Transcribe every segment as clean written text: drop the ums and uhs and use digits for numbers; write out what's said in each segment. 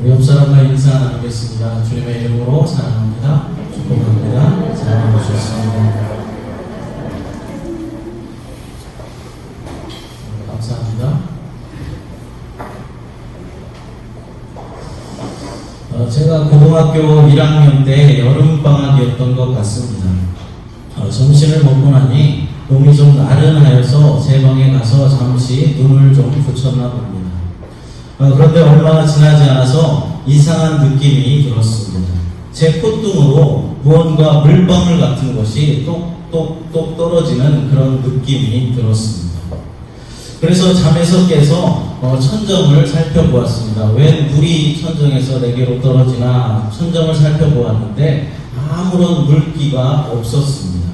우리 옆 사람과 인사 나누겠습니다. 주님의 이름으로 사랑합니다. 축복합니다. 사랑해 주셨습니다. 감사합니다. 제가 고등학교 1학년 때 여름방학이었던 것 같습니다. 점심을 먹고 나니 몸이 좀 나른하여서 제 방에 가서 잠시 눈을 좀 붙였나 봅니다. 그런데 얼마 지나지 않아서 이상한 느낌이 들었습니다. 제 콧등으로 무언가 물방울 같은 것이 똑똑똑 떨어지는 그런 느낌이 들었습니다. 그래서 잠에서 깨서 천정을 살펴보았습니다. 왜 물이 천정에서 내게로 떨어지나 천정을 살펴보았는데 아무런 물기가 없었습니다.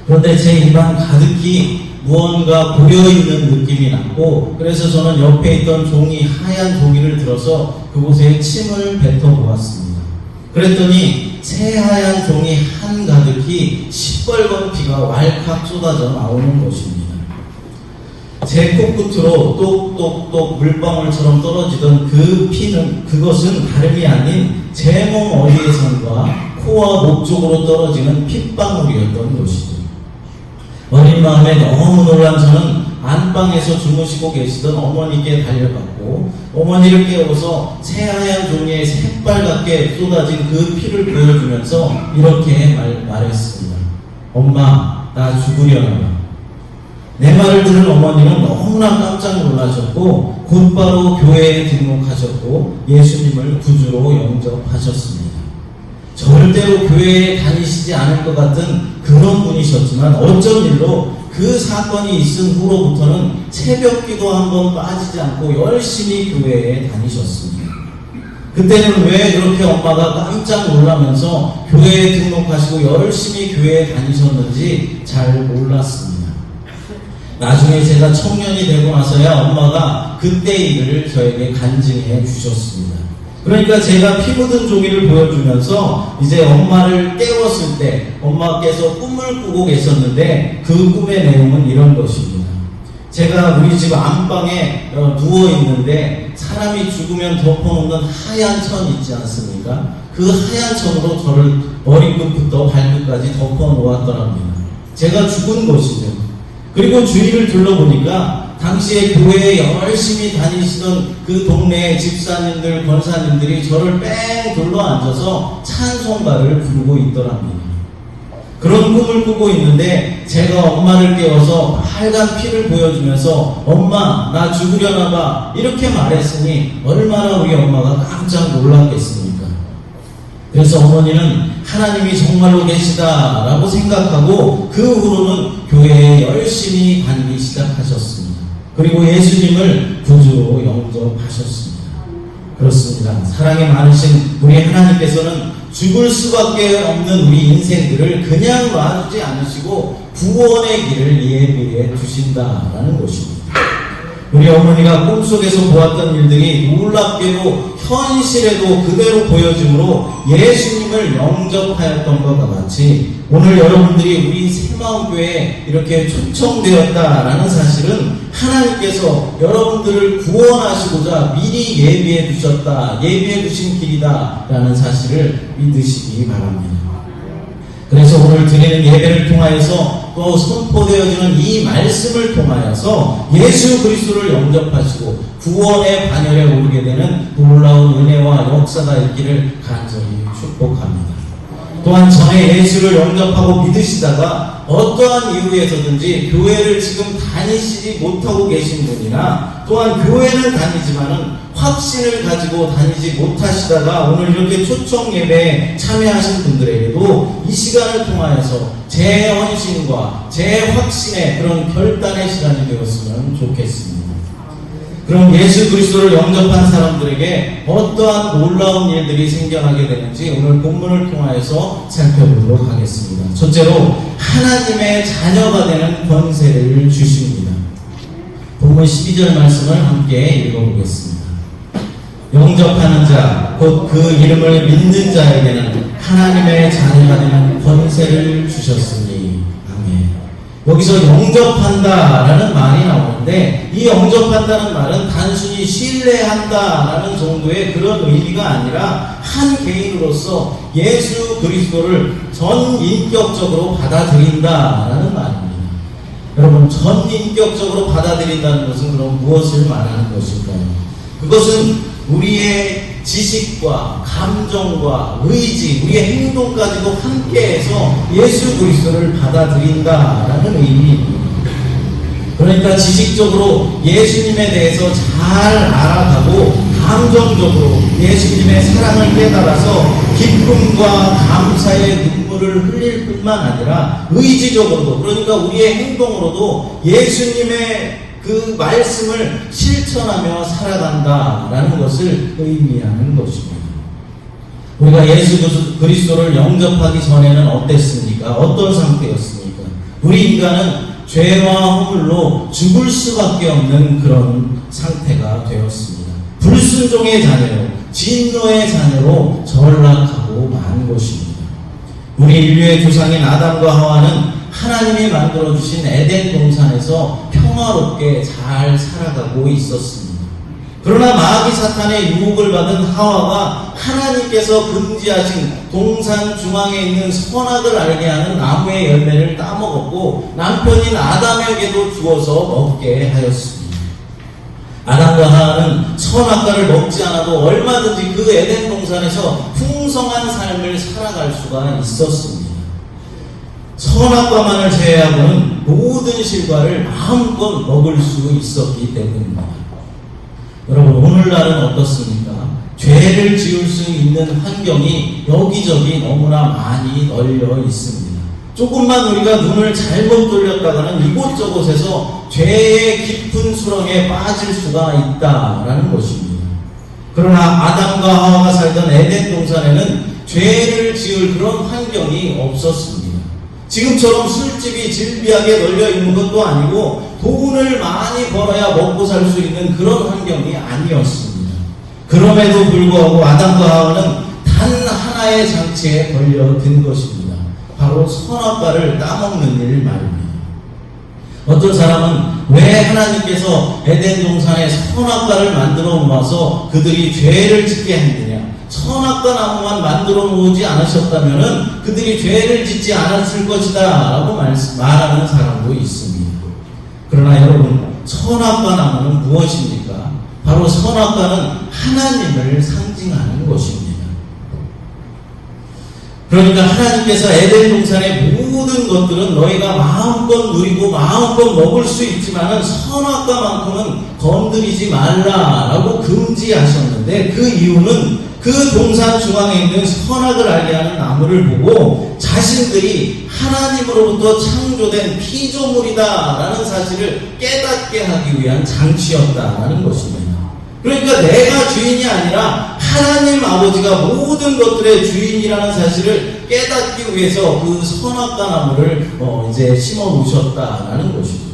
그런데 제 입안 가득히 무언가 고여있는 느낌이 났고, 그래서 저는 옆에 있던 하얀 종이를 들어서 그곳에 침을 뱉어보았습니다. 그랬더니 새하얀 종이 한가득히 시뻘건 피가 왈칵 쏟아져 나오는 것입니다. 제 코끝으로 똑똑똑 물방울처럼 떨어지던 그 피는, 그것은 다름이 아닌 제 몸 어디에선가 코와 목 쪽으로 떨어지는 핏방울이었던 것이죠. 어린 마음에 너무 놀란 저는 안방에서 주무시고 계시던 어머니께 달려갔고, 어머니를 깨워서 새하얀 종이에 새빨갛게 쏟아진 그 피를 보여주면서 이렇게 말했습니다. 엄마, 나 죽으려나 봐. 내 말을 들은 어머니는 너무나 깜짝 놀라셨고 곧바로 교회에 등록하셨고 예수님을 구주로 영접하셨습니다. 절대로 교회에 다니시지 않을 것 같은 그런 분이셨지만 어쩐 일로 그 사건이 있은 후로부터는 새벽기도 한번 빠지지 않고 열심히 교회에 다니셨습니다. 그때는 왜 그렇게 엄마가 깜짝 놀라면서 교회에 등록하시고 열심히 교회에 다니셨는지 잘 몰랐습니다. 나중에 제가 청년이 되고 나서야 엄마가 그때의 일을 저에게 간증해 주셨습니다. 그러니까 제가 피 묻은 종이를 보여주면서 이제 엄마를 깨웠을 때 엄마께서 꿈을 꾸고 계셨는데 그 꿈의 내용은 이런 것입니다. 제가 우리 집 안방에 누워 있는데 사람이 죽으면 덮어놓는 하얀 천 있지 않습니까? 그 하얀 천으로 저를 머리끝부터 발끝까지 덮어 놓았더랍니다. 제가 죽은 것이죠. 그리고 주위를 둘러보니까 당시에 교회에 열심히 다니시던 그 동네의 집사님들, 권사님들이 저를 뺑 둘러앉아서 찬송가를 부르고 있더랍니다. 그런 꿈을 꾸고 있는데 제가 엄마를 깨워서 빨간 피를 보여주면서 엄마, 나 죽으려나 봐 이렇게 말했으니 얼마나 우리 엄마가 깜짝 놀랐겠습니까? 그래서 어머니는 하나님이 정말로 계시다라고 생각하고 그 후로는 교회에 열심히 다니기 시작하셨습니다. 그리고 예수님을 구주로 영접하셨습니다. 그렇습니다. 사랑이 많으신 우리 하나님께서는 죽을 수밖에 없는 우리 인생들을 그냥 놔두지 않으시고 구원의 길을 예비해 주신다라는 것입니다. 우리 어머니가 꿈속에서 보았던 일들이 놀랍게도 현실에도 그대로 보여줌으로 예수님을 영접하였던 것과 같이 오늘 여러분들이 우리 새마음교회에 이렇게 초청되었다라는 사실은 하나님께서 여러분들을 구원하시고자 미리 예비해 두셨다, 예비해 두신 길이다라는 사실을 믿으시기 바랍니다. 그래서 오늘 드리는 예배를 통하여서 또 선포되어지는 이 말씀을 통하여서 예수 그리스도를 영접하시고 구원의 반열에 오르게 되는 놀라운 은혜와 역사가 있기를 간절히 축복합니다. 또한 전에 예수를 영접하고 믿으시다가 어떠한 이유에서든지 교회를 지금 다니시지 못하고 계신 분이나 또한 교회는 다니지만은 확신을 가지고 다니지 못하시다가 오늘 이렇게 초청 예배에 참여하신 분들에게도 이 시간을 통하여서 제 헌신과 제 확신의 그런 결단의 시간이 되었으면 좋겠습니다. 그럼 예수 그리스도를 영접한 사람들에게 어떠한 놀라운 일들이 생겨나게 되는지 오늘 본문을 통하여서 살펴보도록 하겠습니다. 첫째로 하나님의 자녀가 되는 권세를 주십니다. 본문 12절 말씀을 함께 읽어보겠습니다. 영접하는 자, 곧 그 이름을 믿는 자에게는 하나님의 자녀가 되는 권세를 주셨으니. 아멘. 여기서 영접한다라는 말이 나오는데 이 영접한다는 말은 단순히 신뢰한다라는 정도의 그런 의미가 아니라 한 개인으로서 예수 그리스도를 전인격적으로 받아들인다라는 말입니다. 여러분, 전인격적으로 받아들인다는 것은 그럼 무엇을 말하는 것일까요? 그것은 우리의 지식과 감정과 의지, 우리의 행동까지도 함께해서 예수 그리스도를 받아들인다라는 의미입니다. 그러니까 지식적으로 예수님에 대해서 잘 알아가고 감정적으로 예수님의 사랑을 깨달아서 기쁨과 감사의 눈물을 흘릴 뿐만 아니라 의지적으로도, 그러니까 우리의 행동으로도 예수님의 그 말씀을 실천하며 살아간다라는 것을 의미하는 것입니다. 우리가 예수 그리스도를 영접하기 전에는 어땠습니까? 어떤 상태였습니까? 우리 인간은 죄와 허물로 죽을 수밖에 없는 그런 상태가 되었습니다. 불순종의 자녀로, 진노의 자녀로 전락하고 만 것입니다. 우리 인류의 조상인 아담과 하와는 하나님이 만들어주신 에덴 동산에서 평화롭게 잘 살아가고 있었습니다. 그러나 마귀 사탄의 유혹을 받은 하와가 하나님께서 금지하신 동산 중앙에 있는 선악을 알게 하는 나무의 열매를 따먹었고 남편인 아담에게도 주어서 먹게 하였습니다. 아담과 하와는 선악과를 먹지 않아도 얼마든지 그 에덴 동산에서 풍성한 삶을 살아갈 수가 있었습니다. 선악과만을 제외하고는 모든 실과를 마음껏 먹을 수 있었기 때문입니다. 여러분, 오늘날은 어떻습니까? 죄를 지을 수 있는 환경이 여기저기 너무나 많이 널려 있습니다. 조금만 우리가 눈을 잘못 돌렸다가는 이곳저곳에서 죄의 깊은 수렁에 빠질 수가 있다라는 것입니다. 그러나 아담과 하와가 살던 에덴 동산에는 죄를 지을 그런 환경이 없었습니다. 지금처럼 술집이 질비하게 널려 있는 것도 아니고 돈을 많이 벌어야 먹고 살 수 있는 그런 환경이 아니었습니다. 그럼에도 불구하고 아담과 하와는 단 하나의 장치에 걸려든 것입니다. 바로 선악과를 따먹는 일 말입니다. 어떤 사람은 왜 하나님께서 에덴 동산에 선악과를 만들어 놓아서 그들이 죄를 짓게 했느냐, 선악과 나무만 만들어 놓지 않으셨다면 그들이 죄를 짓지 않았을 것이다 라고 말하는 사람도 있습니다. 그러나 여러분, 선악과 나무는 무엇입니까? 바로 선악과는 하나님을 상징하는 것입니다. 그러니까 하나님께서 에덴 동산의 모든 것들은 너희가 마음껏 누리고 마음껏 먹을 수 있지만은 선악과만큼은 건드리지 말라라고 금지하셨는데, 그 이유는 그 동산 중앙에 있는 선악을 알게 하는 나무를 보고 자신들이 하나님으로부터 창조된 피조물이다라는 사실을 깨닫게 하기 위한 장치였다라는 것입니다. 그러니까 내가 주인이 아니라 하나님 아버지가 모든 것들의 주인이라는 사실을 깨닫기 위해서 그 선악과 나무를 이제 심어 놓으셨다라는 것이죠.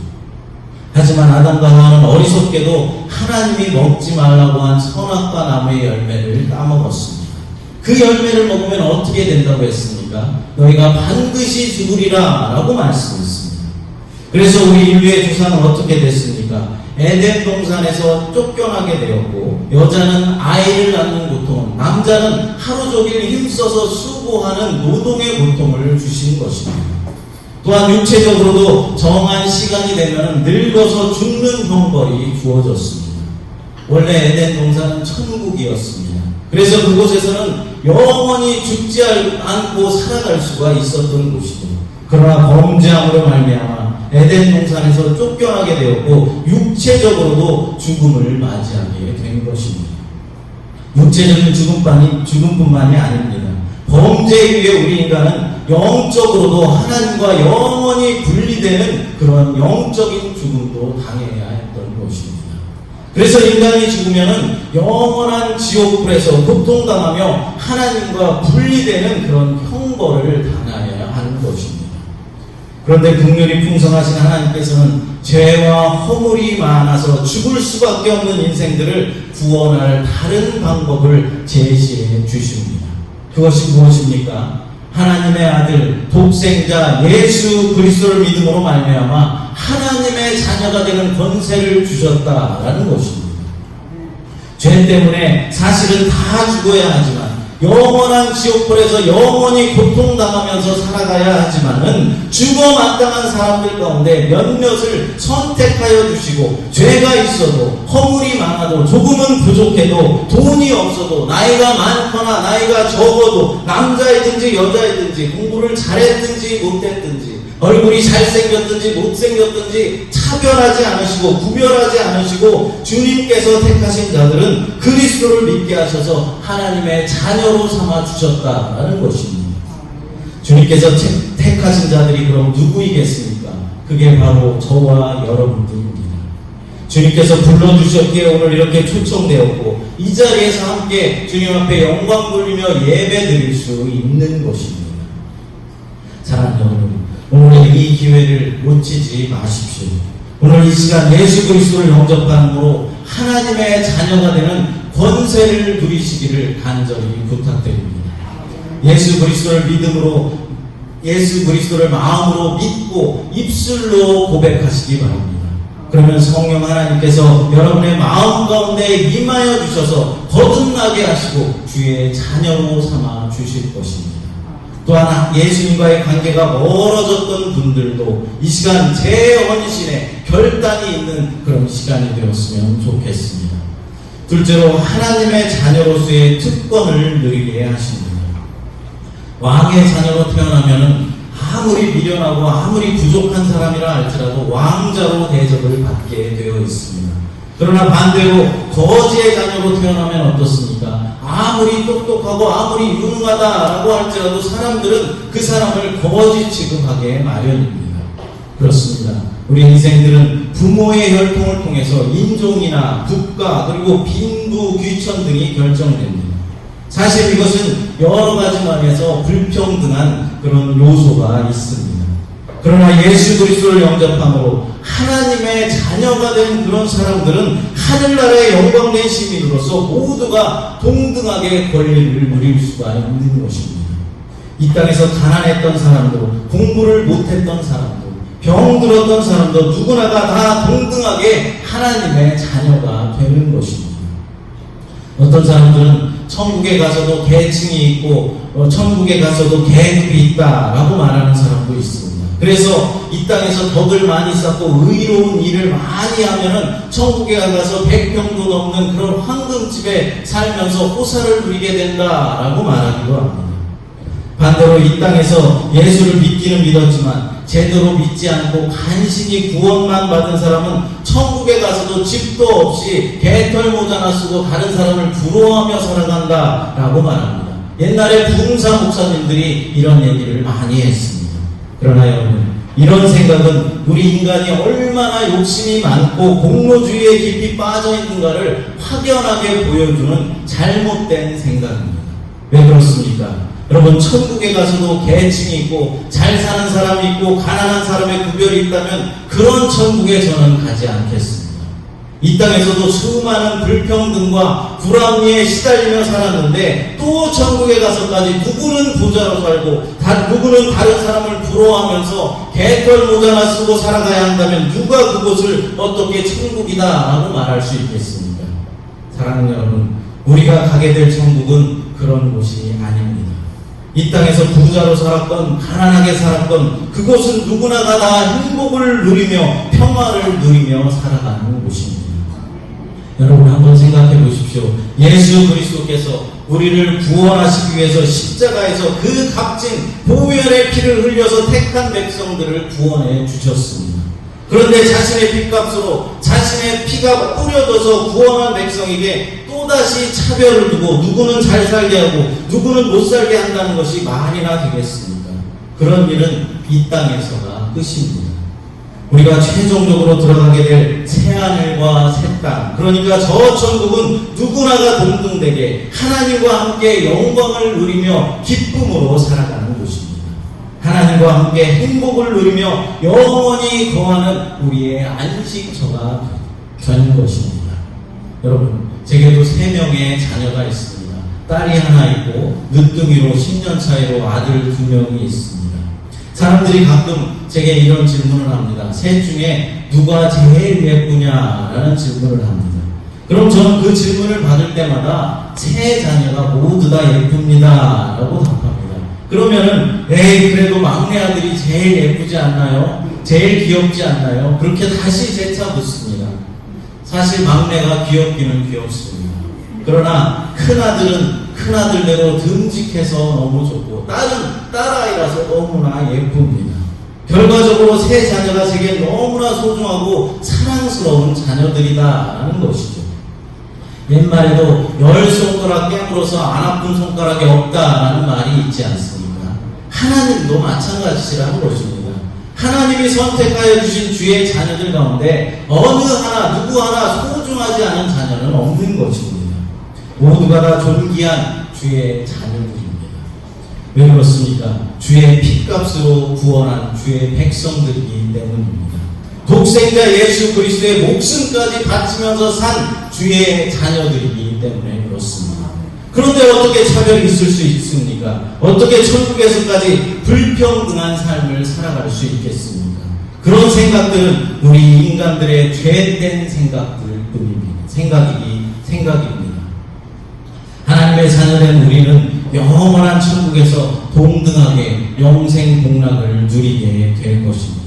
하지만 아담과 하와는 어리석게도 하나님이 먹지 말라고 한 선악과 나무의 열매를 따먹었습니다. 그 열매를 먹으면 어떻게 된다고 했습니까? 너희가 반드시 죽으리라 라고 말씀했습니다. 그래서 우리 인류의 조상은 어떻게 됐습니까? 에덴 동산에서 쫓겨나게 되었고, 여자는 아이를 낳는 고통, 남자는 하루 종일 힘써서 수고하는 노동의 고통을 주신 것입니다. 또한 육체적으로도 정한 시간이 되면 늙어서 죽는 형벌이 주어졌습니다. 원래 에덴 동산은 천국이었습니다. 그래서 그곳에서는 영원히 죽지 않고 살아갈 수가 있었던 곳이죠. 그러나 범죄함으로 말미암아 에덴 동산에서 쫓겨나게 되었고 육체적으로도 죽음을 맞이하게 된 것입니다. 육체적인 죽음뿐만이 아닙니다. 범죄에 의해 우리 인간은 영적으로도 하나님과 영원히 분리되는 그런 영적인 죽음도 당해야 했던 것입니다. 그래서 인간이 죽으면 영원한 지옥불에서 고통당하며 하나님과 분리되는 그런 형벌을 당해야 하는 것입니다. 그런데 긍휼이 풍성하신 하나님께서는 죄와 허물이 많아서 죽을 수밖에 없는 인생들을 구원할 다른 방법을 제시해 주십니다. 그것이 무엇입니까? 하나님의 아들 독생자 예수 그리스도를 믿음으로 말미암아 하나님의 자녀가 되는 권세를 주셨다라는 것입니다. 죄 때문에 사실은 다 죽어야 하지만 영원한 지옥불에서 영원히 고통당하면서 살아가야 하지만은 죽어 마땅한 사람들 가운데 몇몇을 선택하여 주시고 죄가 있어도 허물이 많아도 조금은 부족해도 돈이 없어도 나이가 많거나 나이가 적어도 남자이든지 여자이든지 공부를 잘했든지 못했든지 얼굴이 잘생겼든지 못생겼든지 차별하지 않으시고 구별하지 않으시고 주님께서 택하신 자들은 그리스도를 믿게 하셔서 하나님의 자녀로 삼아 주셨다라는 것입니다. 주님께서 택하신 자들이 그럼 누구이겠습니까? 그게 바로 저와 여러분들입니다. 주님께서 불러주셨기에 오늘 이렇게 초청되었고 이 자리에서 함께 주님 앞에 영광 돌리며 예배 드릴 수 있는 것입니다. 사랑하는 여러분, 오늘 이 기회를 놓치지 마십시오. 오늘 이 시간 예수 그리스도를 영접함으로 하나님의 자녀가 되는 권세를 누리시기를 간절히 부탁드립니다. 예수 그리스도를 믿음으로, 예수 그리스도를 마음으로 믿고 입술로 고백하시기 바랍니다. 그러면 성령 하나님께서 여러분의 마음 가운데 임하여 주셔서 거듭나게 하시고 주의 자녀로 삼아 주실 것입니다. 또한 예수님과의 관계가 멀어졌던 분들도 이 시간 재헌신의 결단이 있는 그런 시간이 되었으면 좋겠습니다. 둘째로 하나님의 자녀로서의 특권을 누리게 하십니다. 왕의 자녀로 태어나면 아무리 미련하고 아무리 부족한 사람이라 할지라도 왕자로 대접을 받게 되어 있습니다. 그러나 반대로 거지의 자녀로 태어나면 어떻습니까? 아무리 똑똑하고 아무리 유능하다라고 할지라도 사람들은 그 사람을 거지 취급하게 마련입니다. 그렇습니다. 우리 인생들은 부모의 혈통을 통해서 인종이나 국가 그리고 빈부, 귀천 등이 결정됩니다. 사실 이것은 여러 가지 면에서 불평등한 그런 요소가 있습니다. 그러나 예수 그리스도를 영접함으로 하나님의 자녀가 된 그런 사람들은 하늘나라의 영광된 시민으로서 모두가 동등하게 권리를 누릴 수가 있는 것입니다. 이 땅에서 가난했던 사람도, 공부를 못했던 사람도, 병들었던 사람도 누구나가 다 동등하게 하나님의 자녀가 되는 것입니다. 어떤 사람들은 천국에 가서도 계층이 있고 천국에 가서도 계급이 있다라고 말하는 사람도 있습니다. 그래서 이 땅에서 덕을 많이 쌓고 의로운 일을 많이 하면은 천국에 가서 100평도 넘는 그런 황금집에 살면서 호사를 누리게 된다라고 말하기도 합니다. 반대로 이 땅에서 예수를 믿기는 믿었지만 제대로 믿지 않고 간신히 구원만 받은 사람은 천국에 가서도 집도 없이 개털 모자나 쓰고 다른 사람을 부러워하며 살아간다라고 말합니다. 옛날에 부흥사 목사님들이 이런 얘기를 많이 했습니다. 그러나 여러분, 이런 생각은 우리 인간이 얼마나 욕심이 많고 공로주의에 깊이 빠져 있는가를 확연하게 보여주는 잘못된 생각입니다. 왜 그렇습니까? 여러분, 천국에 가서도 계층이 있고 잘 사는 사람이 있고 가난한 사람의 구별이 있다면 그런 천국에 저는 가지 않겠습니다. 이 땅에서도 수많은 불평등과 불합리에 시달리며 살았는데 또 천국에 가서까지 누구는 부자로 살고 누구는 다른 사람을 부러워하면서 개털 모자나 쓰고 살아가야 한다면 누가 그곳을 어떻게 천국이다 라고 말할 수 있겠습니까? 사랑하는 여러분, 우리가 가게 될 천국은 그런 곳이 아닙니다. 이 땅에서 부자로 살았건 가난하게 살았건 그곳은 누구나가 다 행복을 누리며 평화를 누리며 살아가는 곳입니다. 여러분, 한번 생각해 보십시오. 예수 그리스도께서 우리를 구원하시기 위해서 십자가에서 그 값진 보혈의 피를 흘려서 택한 백성들을 구원해 주셨습니다. 그런데 자신의 핏값으로 자신의 피가 뿌려져서 구원한 백성에게 또다시 차별을 두고 누구는 잘 살게 하고 누구는 못 살게 한다는 것이 말이나 되겠습니까? 그런 일은 이 땅에서가 끝입니다. 우리가 최종적으로 들어가게 될 새하늘과 새 땅, 그러니까 저 천국은 누구나가 동등되게 하나님과 함께 영광을 누리며 기쁨으로 살아가는 곳입니다. 하나님과 함께 행복을 누리며 영원히 거하는 우리의 안식처가 되는 것입니다. 여러분, 제게도 3명의 자녀가 있습니다. 딸이 하나 있고 늦둥이로 10년 차이로 아들 2명이 있습니다. 사람들이 가끔 제게 이런 질문을 합니다. 셋 중에 누가 제일 예쁘냐라는 질문을 합니다. 그럼 저는 그 질문을 받을 때마다 세 자녀가 모두 다 예쁩니다 라고 답합니다. 그러면은 에이 그래도 막내 아들이 제일 예쁘지 않나요? 제일 귀엽지 않나요? 그렇게 다시 재차 묻습니다. 사실 막내가 귀엽기는 귀엽습니다. 그러나 큰아들은 큰아들대로 듬직해서 너무 좋고 딸은 딸아이라서 너무나 예쁩니다. 결과적으로 세 자녀가 제게 너무나 소중하고 사랑스러운 자녀들이다라는 것이죠. 옛말에도 10손가락 깨물어서 안 아픈 손가락이 없다라는 말이 있지 않습니까? 하나님도 마찬가지라는 것입니다. 하나님이 선택하여 주신 주의 자녀들 가운데 어느 하나 누구 하나 소중하지 않은 자녀는 없는 것입니다. 모두가 다 존귀한 주의 자녀들입니다. 왜 그렇습니까? 주의 핏값으로 구원한 주의 백성들이기 때문입니다. 독생자 예수 그리스도의 목숨까지 바치면서 산 주의 자녀들이기 때문에 그렇습니다. 그런데 어떻게 차별이 있을 수 있습니까? 어떻게 천국에서까지 불평등한 삶을 살아갈 수 있겠습니까? 그런 생각들은 우리 인간들의 죄된 생각입니다. 하나님의 자녀된 우리는 영원한 천국에서 동등하게 영생 복락을 누리게 될 것입니다.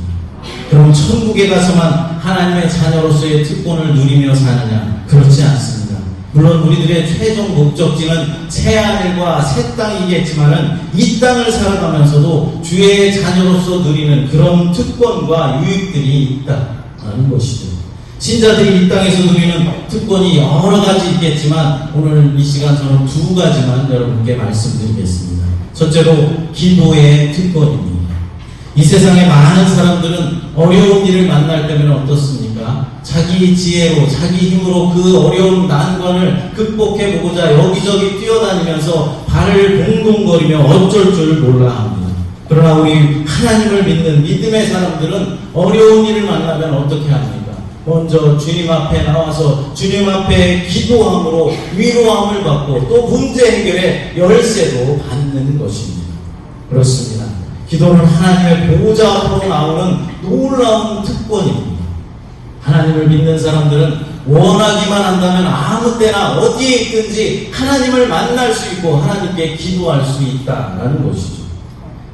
그럼 천국에 가서만 하나님의 자녀로서의 특권을 누리며 사느냐? 그렇지 않습니다. 물론 우리들의 최종 목적지는 새하늘과 새 땅이겠지만은 이 땅을 살아가면서도 주의 자녀로서 누리는 그런 특권과 유익들이 있다는 것이죠. 신자들이 이 땅에서 누리는 특권이 여러 가지 있겠지만 오늘 이 시간 저는 2가지만 여러분께 말씀드리겠습니다. 첫째로 기도의 특권입니다. 이 세상에 많은 사람들은 어려운 일을 만날 때면 어떻습니까? 자기 지혜로 자기 힘으로 그 어려운 난관을 극복해보고자 여기저기 뛰어다니면서 발을 동동거리며 어쩔 줄 몰라 합니다. 그러나 우리 하나님을 믿는 믿음의 사람들은 어려운 일을 만나면 어떻게 합니까? 먼저 주님 앞에 나와서 주님 앞에 기도함으로 위로함을 받고 또 문제 해결의 열쇠도 받는 것입니다. 그렇습니다. 기도는 하나님의 보호자 앞으로 나오는 놀라운 특권입니다. 하나님을 믿는 사람들은 원하기만 한다면 아무 때나 어디에 있든지 하나님을 만날 수 있고 하나님께 기도할 수 있다는 것이죠.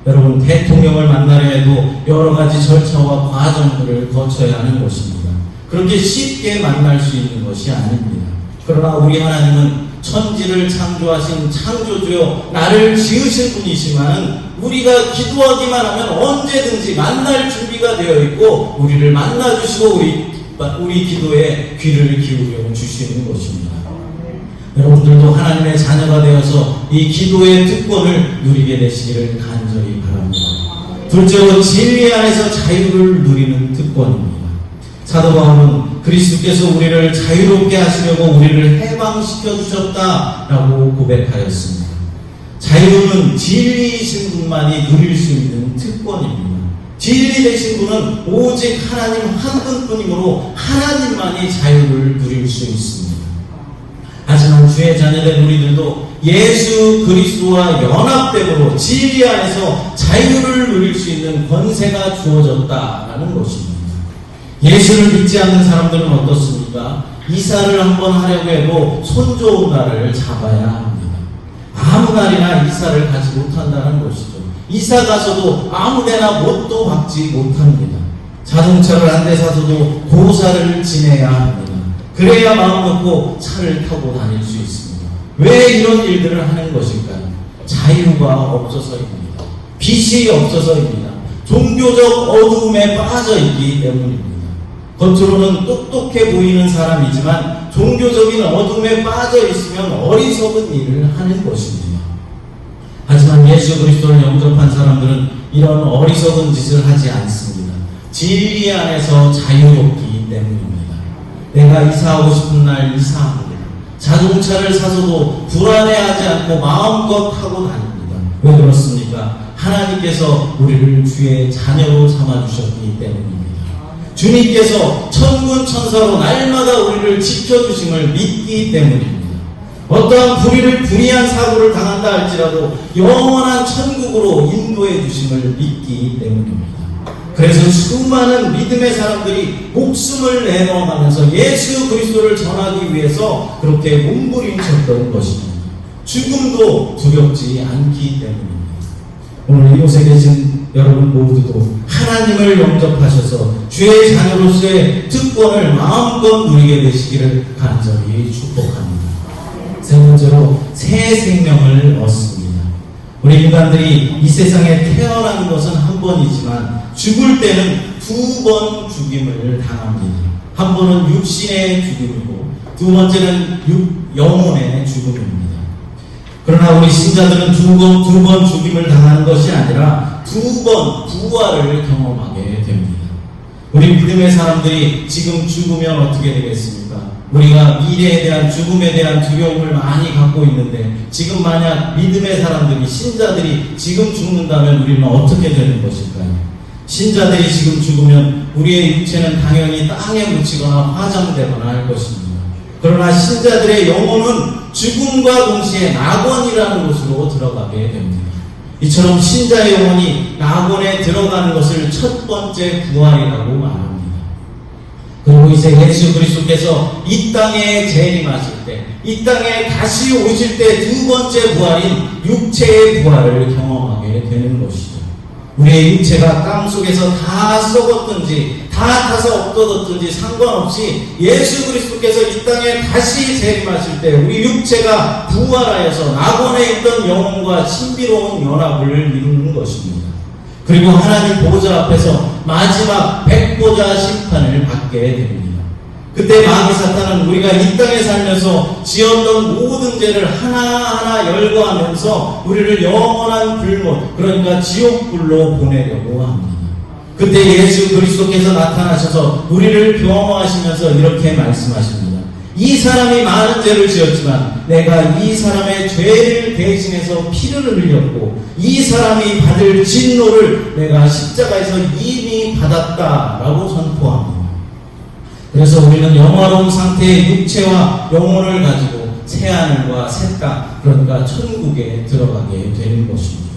여러분, 대통령을 만나려 해도 여러 가지 절차와 과정들을 거쳐야 하는 것입니다. 그렇게 쉽게 만날 수 있는 것이 아닙니다. 그러나 우리 하나님은 천지를 창조하신 창조주요 나를 지으신 분이시만 우리가 기도하기만 하면 언제든지 만날 준비가 되어 있고 우리를 만나주시고 우리 기도에 귀를 기울여 주시는 것입니다. 여러분들도 하나님의 자녀가 되어서 이 기도의 특권을 누리게 되시기를 간절히 바랍니다. 둘째로 진리 안에서 자유를 누리는 특권입니다. 사도 바울은 그리스도께서 우리를 자유롭게 하시려고 우리를 해방시켜 주셨다라고 고백하였습니다. 자유는 진리이신 분만이 누릴 수 있는 특권입니다. 진리 되신 분은 오직 하나님 한 분뿐이므로 하나님만이 자유를 누릴 수 있습니다. 하지만 주의 자녀된 우리들도 예수 그리스도와 연합됨으로 진리 안에서 자유를 누릴 수 있는 권세가 주어졌다라는 것입니다. 예수를 믿지 않는 사람들은 어떻습니까? 이사를 한번 하려고 해도 손 좋은 날을 잡아야 합니다. 아무 날이나 이사를 가지 못한다는 것이죠. 이사 가서도 아무데나 못도 박지 못합니다. 자동차를 한 대 사서도 고사를 지내야 합니다. 그래야 마음 놓고 차를 타고 다닐 수 있습니다. 왜 이런 일들을 하는 것일까요? 자유가 없어서입니다. 빛이 없어서입니다. 종교적 어두움에 빠져 있기 때문입니다. 겉으로는 똑똑해 보이는 사람이지만 종교적인 어둠에 빠져 있으면 어리석은 일을 하는 것입니다. 하지만 예수 그리스도를 영접한 사람들은 이런 어리석은 짓을 하지 않습니다. 진리 안에서 자유롭기 때문입니다. 내가 이사하고 싶은 날 이사합니다. 자동차를 사서도 불안해하지 않고 마음껏 타고 다닙니다. 왜 그렇습니까? 하나님께서 우리를 주의 자녀로 삼아주셨기 때문입니다. 주님께서 천군 천사로 날마다 우리를 지켜주심을 믿기 때문입니다. 어떠한 불의한 사고를 당한다 할지라도 영원한 천국으로 인도해 주심을 믿기 때문입니다. 그래서 수많은 믿음의 사람들이 목숨을 내놓아가면서 예수 그리스도를 전하기 위해서 그렇게 몸부림쳤던 것입니다. 죽음도 두렵지 않기 때문입니다. 오늘 이곳에 계신 여러분 모두도 하나님을 영접하셔서 주의 자녀로서의 특권을 마음껏 누리게 되시기를 간절히 축복합니다. 세 번째로 새 생명을 얻습니다. 우리 인간들이 이 세상에 태어난 것은 한 번이지만 죽을 때는 두 번 죽임을 당합니다. 한 번은 육신의 죽음이고 두 번째는 영혼의 죽음입니다. 그러나 우리 신자들은 두 번 죽임을 당하는 것이 아니라 두 번 부활을 경험하게 됩니다. 우리 믿음의 사람들이 지금 죽으면 어떻게 되겠습니까? 우리가 미래에 대한 죽음에 대한 두려움을 많이 갖고 있는데 지금 만약 믿음의 사람들이 신자들이 지금 죽는다면 우리는 어떻게 되는 것일까요? 신자들이 지금 죽으면 우리의 육체는 당연히 땅에 묻히거나 화장되거나 할 것입니다. 그러나 신자들의 영혼은 죽음과 동시에 낙원이라는 곳으로 들어가게 됩니다. 이처럼 신자의 영혼이 낙원에 들어가는 것을 첫 번째 부활이라고 말합니다. 그리고 이제 예수 그리스도께서 이 땅에 재림하실 때, 이 땅에 다시 오실 때 두 번째 부활인 육체의 부활을 경험하게 되는 것이죠. 우리의 육체가 땅 속에서 다 썩었든지 다 타서 없어졌든지 상관없이 예수 그리스도께서 이 땅에 다시 재림하실 때 우리 육체가 부활하여서 낙원에 있던 영혼과 신비로운 연합을 이루는 것입니다. 그리고 하나님 보좌 앞에서 마지막 백보자 심판을 받게 됩니다. 그때 마귀 사탄은 우리가 이 땅에 살면서 지었던 모든 죄를 하나하나 열거하면서 우리를 영원한 불못, 그러니까 지옥불로 보내려고 합니다. 그때 예수 그리스도께서 나타나셔서 우리를 변호하시면서 이렇게 말씀하십니다. 이 사람이 많은 죄를 지었지만 내가 이 사람의 죄를 대신해서 피를 흘렸고 이 사람이 받을 진노를 내가 십자가에서 이미 받았다라고 선포합니다. 그래서 우리는 영화로운 상태의 육체와 영혼을 가지고 새하늘과 새 땅, 그러니까 천국에 들어가게 되는 것입니다.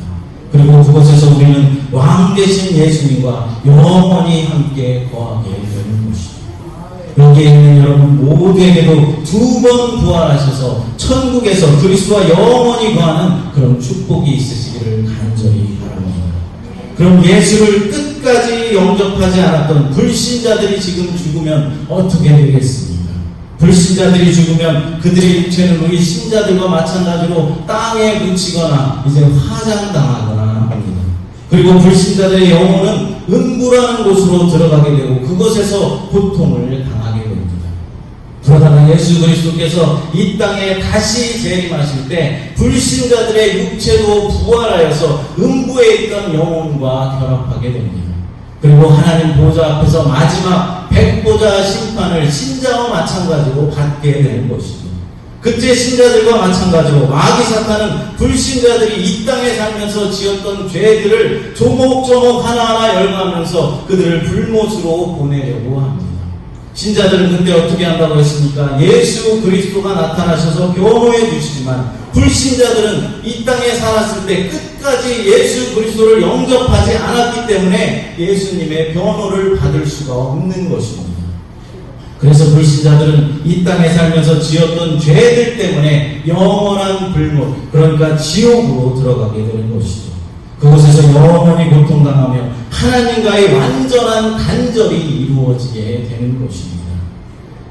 그리고 그곳에서 우리는 왕 되신 예수님과 영원히 함께 거하게 되는 것입니다. 여기에 있는 여러분 모두에게도 두 번 부활하셔서 천국에서 그리스도와 영원히 거하는 그런 축복이 있으시기를 간절히 바랍니다. 그럼 예수를 끝까지 영접하지 않았던 불신자들이 지금 죽으면 어떻게 되겠습니까? 불신자들이 죽으면 그들의 육체는 우리 신자들과 마찬가지로 땅에 묻히거나 이제 화장당하거나 합니다. 그리고 불신자들의 영혼은 음부라는 곳으로 들어가게 되고 그곳에서 고통을 당하게 됩니다. 그러다가 예수 그리스도께서 이 땅에 다시 재림하실 때 불신자들의 육체도 부활하여서 음부에 있던 영혼과 결합하게 됩니다. 그리고 하나님 보좌 앞에서 마지막 백보자 심판을 신자와 마찬가지로 받게 되는 것이죠. 그때 신자들과 마찬가지로 마귀 사탄은 불신자들이 이 땅에 살면서 지었던 죄들을 조목조목 하나하나 열거하면서 그들을 불못으로 보내려고 합니다. 신자들은 그때 어떻게 한다고 했습니까? 예수 그리스도가 나타나셔서 변호해 주시지만 불신자들은 이 땅에 살았을 때 끝까지 예수 그리스도를 영접하지 않았기 때문에 예수님의 변호를 받을 수가 없는 것입니다. 그래서 불신자들은 이 땅에 살면서 지었던 죄들 때문에 영원한 불못, 그러니까 지옥으로 들어가게 되는 것이죠. 그곳에서 영원히 고통당하며 하나님과의 완전한 단절이 이루어지게 되는 것입니다.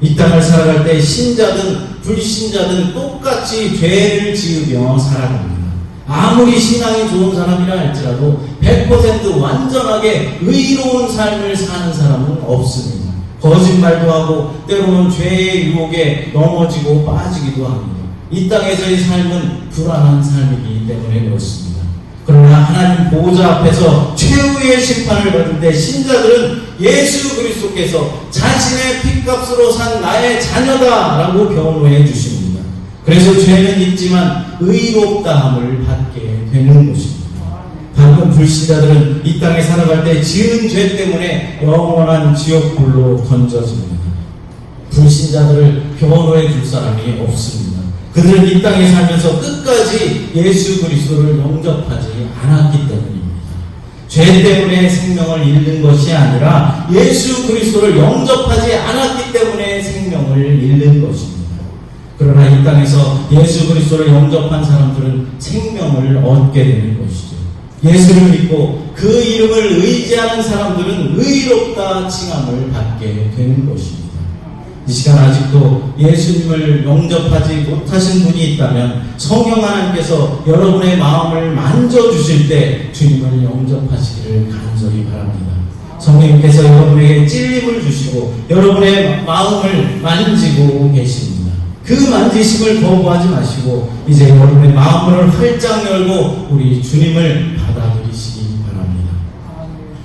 이 땅을 살아갈 때 신자든 불신자든 똑같이 죄를 지으며 살아갑니다. 아무리 신앙이 좋은 사람이라 할지라도 100% 완전하게 의로운 삶을 사는 사람은 없습니다. 거짓말도 하고 때로는 죄의 유혹에 넘어지고 빠지기도 합니다. 이 땅에서의 삶은 불안한 삶이기 때문에 그렇습니다. 그러나 하나님 보호자 앞에서 최후의 심판을 받을 때 신자들은 예수 그리스도께서 자신의 핏값으로 산 나의 자녀다라고 변호해 주십니다. 그래서 죄는 있지만 의롭다함을 받게 되는 것입니다. 방금 불신자들은 이 땅에 살아갈 때 지은 죄 때문에 영원한 지옥불로 던져집니다. 불신자들을 변호해 줄 사람이 없습니다. 그들은 이 땅에 살면서 끝까지 예수 그리스도를 영접하지 않았기 때문입니다. 죄 때문에 생명을 잃는 것이 아니라 예수 그리스도를 영접하지 않았기 때문에 생명을 잃는 것입니다. 그러나 이 땅에서 예수 그리스도를 영접한 사람들은 생명을 얻게 되는 것이죠. 예수를 믿고 그 이름을 의지하는 사람들은 의롭다 칭함을 받게 되는 것입니다. 이 시간 아직도 예수님을 영접하지 못하신 분이 있다면 성령 하나님께서 여러분의 마음을 만져주실 때 주님을 영접하시기를 간절히 바랍니다. 성령님께서 여러분에게 찔림을 주시고 여러분의 마음을 만지고 계십니다. 그 만지심을 거부하지 마시고 이제 여러분의 마음을 활짝 열고 우리 주님을 받아들이시기 바랍니다.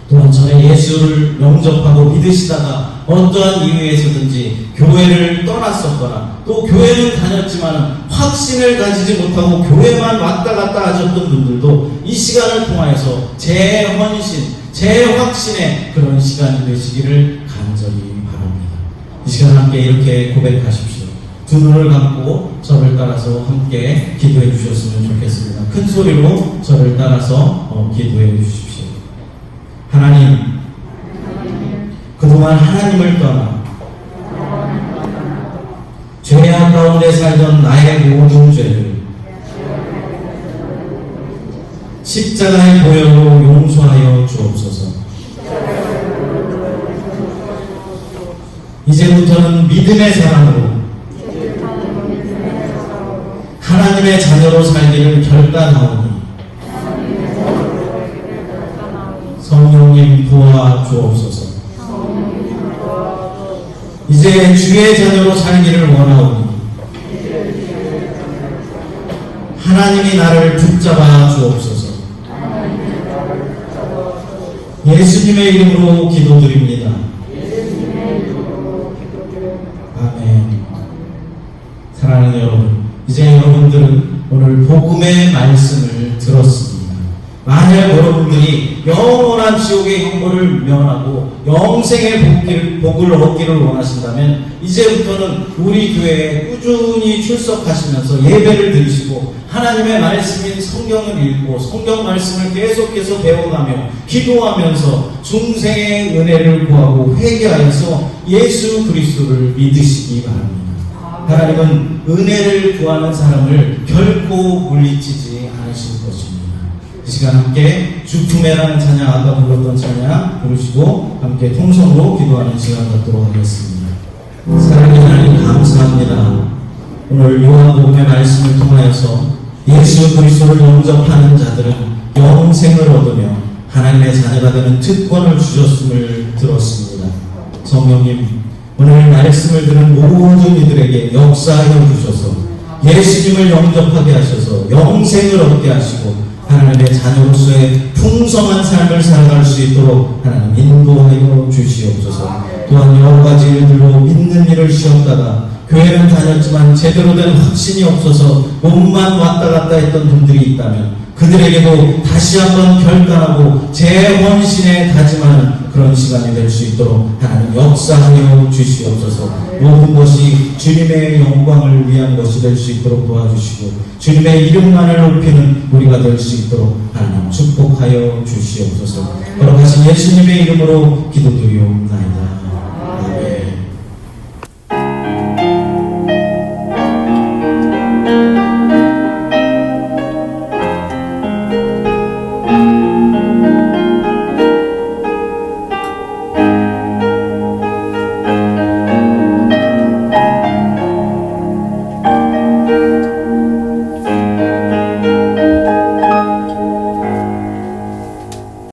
또한 전에 예수를 영접하고 믿으시다가 어떠한 이유에서든지 교회를 떠났었거나 또 교회는 다녔지만 확신을 가지지 못하고 교회만 왔다 갔다 하셨던 분들도 이 시간을 통하여서 재헌신, 재확신의 그런 시간이 되시기를 간절히 바랍니다. 이 시간 함께 이렇게 고백하십시오. 두 눈을 감고 저를 따라서 함께 기도해 주셨으면 좋겠습니다. 큰 소리로 저를 따라서 기도해 주십시오. 하나님, 그동안 하나님을 떠나 죄악 가운데 살던 나의 모든 죄를 십자가의 보혈로 용서하여 주옵소서. 이제부터는 믿음의 사랑으로 하나님의 자녀로 살기를 결단하오니 성령님 도와주옵소서. 이제 주의 자녀로 살기를 원하오니 하나님이 나를 붙잡아 주옵소서. 예수님의 이름으로 기도드립니다. 아멘. 사랑하는 여러분, 이제 여러분들은 오늘 복음의 말씀을 들었습니다. 만약 여러분들이 영원한 지옥의 형벌을 면하고 영생의 복을 얻기를 원하신다면 이제부터는 우리 교회에 꾸준히 출석하시면서 예배를 드리시고 하나님의 말씀인 성경을 읽고 성경 말씀을 계속해서 배워가며 기도하면서 중생의 은혜를 구하고 회개하여서 예수 그리스도를 믿으시기 바랍니다. 하나님은 은혜를 구하는 사람을 결코 물리치지 않으실 것입니다. 이 시간 함께 주품에라는 찬양, 아까 불렀던 찬양 부르시고 함께 통성으로 기도하는 시간 갖도록 하겠습니다. 사랑하는 하나님 감사합니다. 오늘 요한복음의 말씀을 통하여서 예수 그리스도를 영접하는 자들은 영생을 얻으며 하나님의 자녀가 되는 특권을 주셨음을 들었습니다. 성령님, 오늘 말씀을 들은 모든 이들에게 역사하여 주셔서 예수님을 영접하게 하셔서 영생을 얻게 하시고 하나님의 자녀로서의 풍성한 삶을 살아갈 수 있도록 하나님 인도하여 주시옵소서. 또한 여러 가지 일들로 믿는 일을 시험다가 교회는 다녔지만 제대로 된 확신이 없어서 몸만 왔다 갔다 했던 분들이 있다면 그들에게도 다시 한번 결단하고 재헌신에 다짐하는 그런 시간이 될 수 있도록 하나님 역사하여 주시옵소서. 모든 것이 주님의 영광을 위한 것이 될 수 있도록 도와주시고 주님의 이름만을 높이는 우리가 될 수 있도록 하나님 축복하여 주시옵소서. 거룩하신 예수님의 이름으로 기도드리옵나이다.